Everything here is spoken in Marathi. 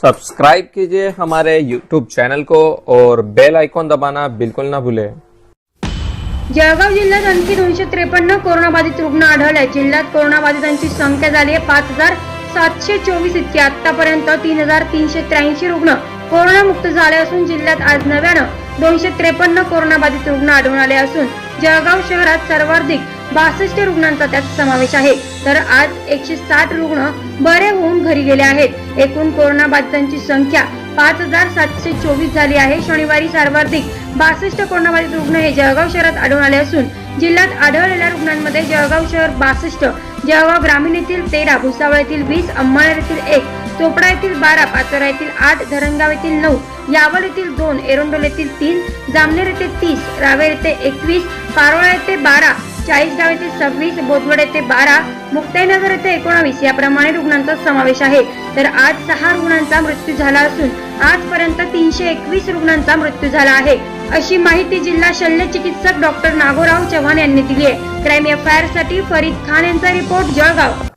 सब्सक्राइब कीजिए हमारे YouTube चैनल को और बेल आइकॉन दबाना बिल्कुल ना भूलें। जळगाव जिल्ह्यात आणखी 253 कोरोनाबाधित रुग्ण आढळले। जिल्ह्यात कोरोनाबाधितांची संख्या झाली आहे 5724 इतकी। आतापर्यंत 3383 रुग्ण कोरोनामुक्त झाले असून जिल्ह्यात आज नव्यानं 253 कोरोनाबाधित रुग्ण आढळून आले असून जळगाव शहरात सर्वाधिक 62 रुग्णांचा त्यात समावेश आहे। तर आज 160 रुग्ण बरे होऊन घरी गेले आहेत। एकूण कोरोनाबाधितांची संख्या 5724 झाली आहे। शनिवारी सर्वाधिक 62 कोरोनाबाधित रुग्ण हे जळगाव शहरात आढळून आले असून जिल्ह्यात आढळलेल्या रुग्णांमध्ये जळगाव शहर 62, जळगाव ग्रामीण येथील 13, भुसावळ येथील 20, अंमळनेर येथील 1, चोपडा येथील 12, पाचोरा येथील 8, धरणगाव येथील 9, यावल येथील 2, एरंडोल येथील 3, जामनेर येथे 30, रावेर येथे 21, पारोळा येथे 12, चाळीसगाव येथे 26, बोदवड येथे 12, मुक्ताईनगर येथे 19 याप्रमाणे रुग्णांचा समावेश आहे। तर आज 6 रुग्णांचा मृत्यू झाला असून आजपर्यंत 321 रुग्णांचा मृत्यू झाला आहे, अशी माहिती जिल्हा शल्य चिकित्सक डॉक्टर नागोराव चव्हाण यांनी दिली आहे। क्राईम एफआयआर साठी फरीद खान यांचा रिपोर्ट, जळगाव।